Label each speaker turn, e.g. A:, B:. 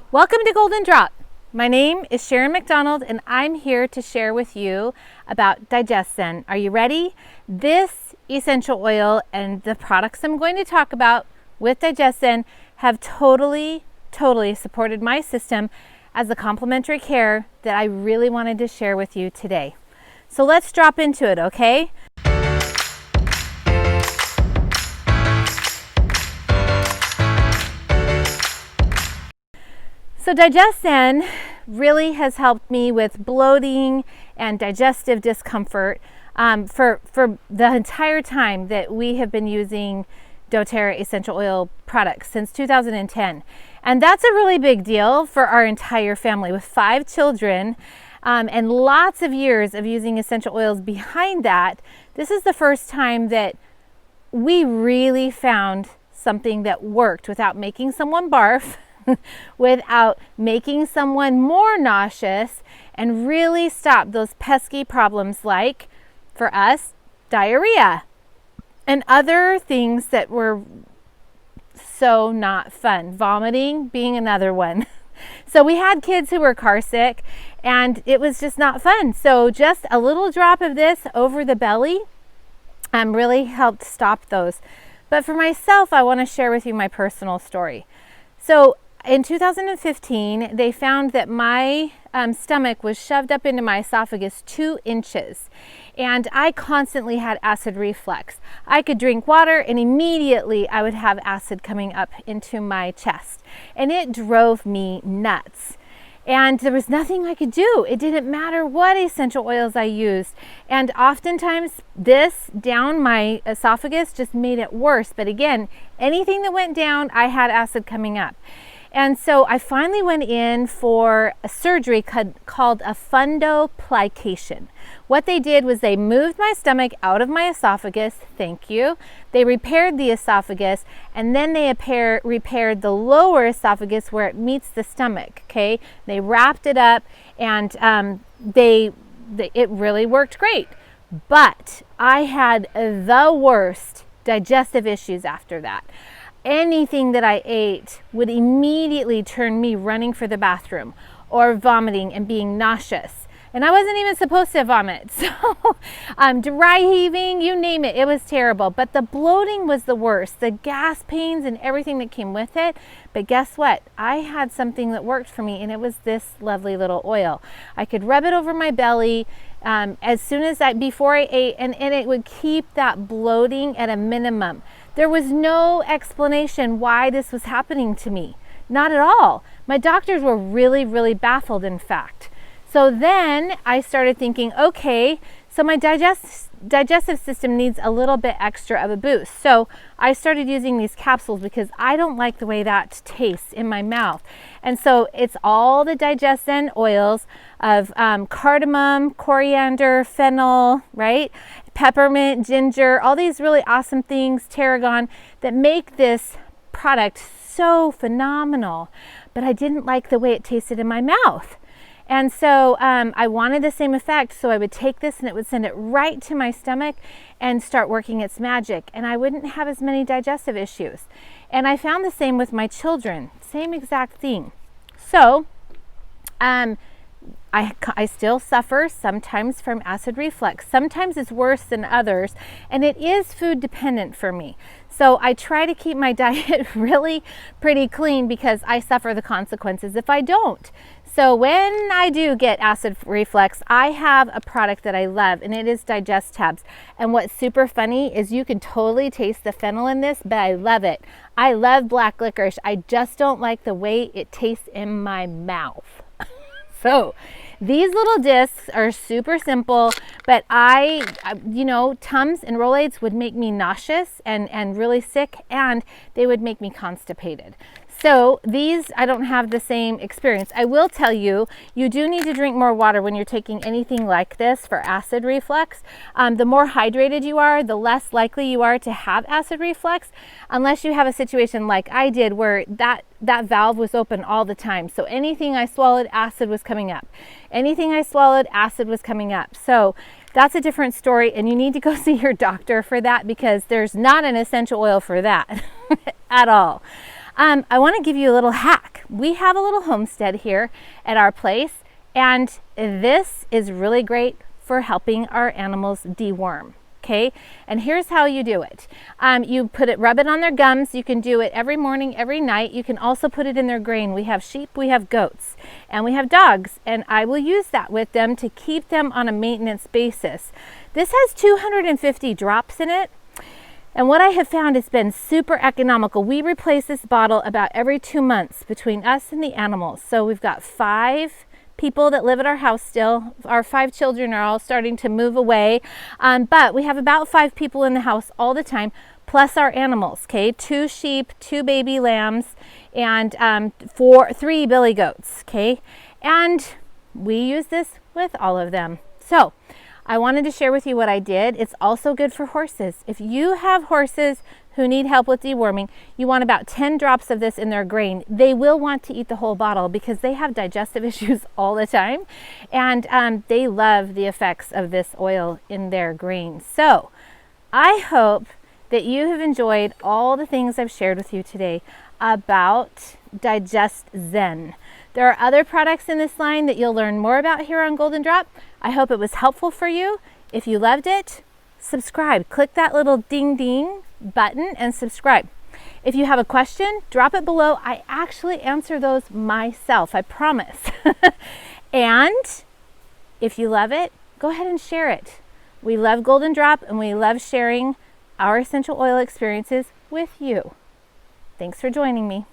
A: Welcome to Golden Drop. My name is Sharon McDonald and I'm here to share with you about DigestZen. Are you ready? This essential oil and the products I'm going to talk about with DigestZen have totally supported my system as a complementary care that I really wanted to share with you today. So let's drop into it, okay? So DigestZen really has helped me with bloating and digestive discomfort for the entire time that we have been using doTERRA essential oil products since 2010. And that's a really big deal for our entire family with 5 children and lots of years of using essential oils behind that. This is the first time that we really found something that worked without making someone barf, without making someone more nauseous, and really stop those pesky problems like, for us, diarrhea and other things that were so not fun. Vomiting being another one. So we had kids who were car sick and it was just not fun. So just a little drop of this over the belly really helped stop those. But for myself, I want to share with you my personal story. So in 2015, they found that my stomach was shoved up into my esophagus 2 inches, and I constantly had acid reflux. I could drink water and immediately I would have acid coming up into my chest, and it drove me nuts. And there was nothing I could do. It didn't matter what essential oils I used. And oftentimes this down my esophagus just made it worse. But again, anything that went down, I had acid coming up. And so I finally went in for a surgery called a fundoplication. What they did was they moved my stomach out of my esophagus. Thank you. They repaired the esophagus, and then they repaired the lower esophagus where it meets the stomach. Okay, they wrapped it up, and it really worked great. But I had the worst digestive issues after that. Anything that I ate would immediately turn me running for the bathroom or vomiting and being nauseous. And I wasn't even supposed to vomit. So dry heaving, you name it, it was terrible. But the bloating was the worst, the gas pains and everything that came with it. But guess what? I had something that worked for me, and it was this lovely little oil. I could rub it over my belly as soon as before I ate, and it would keep that bloating at a minimum. There was no explanation why this was happening to me. Not at all. My doctors were really baffled, in fact. So then I started thinking, okay, so my digestive system needs a little bit extra of a boost. So I started using these capsules because I don't like the way that tastes in my mouth. And so it's all the DigestZen oils of cardamom, coriander, fennel, right? Peppermint, ginger, all these really awesome things, tarragon, that make this product so phenomenal. But I didn't like the way it tasted in my mouth. And so I wanted the same effect, so I would take this and it would send it right to my stomach and start working its magic, and I wouldn't have as many digestive issues. And I found the same with my children, same exact thing. So I still suffer sometimes from acid reflux. Sometimes it's worse than others, and it is food dependent for me. So I try to keep my diet really pretty clean because I suffer the consequences if I don't. So when I do get acid reflux, I have a product that I love, and it is DigestZen. And what's super funny is you can totally taste the fennel in this, but I love it. I love black licorice. I just don't like the way it tastes in my mouth. So these little discs are super simple, but Tums and Rolaids would make me nauseous and really sick, and they would make me constipated. So these, I don't have the same experience. I will tell you, you do need to drink more water when you're taking anything like this for acid reflux. The more hydrated you are, the less likely you are to have acid reflux, unless you have a situation like I did where that valve was open all the time. So anything I swallowed, acid was coming up. Anything I swallowed, acid was coming up. So that's a different story, and you need to go see your doctor for that, because there's not an essential oil for that at all. I want to give you a little hack. We have a little homestead here at our place, and this is really great for helping our animals deworm. Okay, and here's how you do it. You rub it on their gums. You can do it every morning, every night. You can also put it in their grain. We have sheep, we have goats, and we have dogs, and I will use that with them to keep them on a maintenance basis. This has 250 drops in it, and what I have found has been super economical. We replace this bottle about every 2 months between us and the animals. So we've got 5 people that live at our house still. Our 5 children are all starting to move away, but we have about 5 people in the house all the time, plus our animals. Okay, 2 sheep, 2 baby lambs, and 3 billy goats. Okay, and we use this with all of them. So I wanted to share with you what I did. It's also good for horses. If you have horses who need help with deworming, you want about 10 drops of this in their grain. They will want to eat the whole bottle because they have digestive issues all the time, and they love the effects of this oil in their grain. So I hope that you have enjoyed all the things I've shared with you today about DigestZen. There are other products in this line that you'll learn more about here on Golden Drop. I hope it was helpful for you. If you loved it, subscribe. Click that little ding ding button and subscribe. If you have a question, drop it below. I actually answer those myself, I promise. And if you love it, go ahead and share it. We love Golden Drop, and we love sharing our essential oil experiences with you. Thanks for joining me.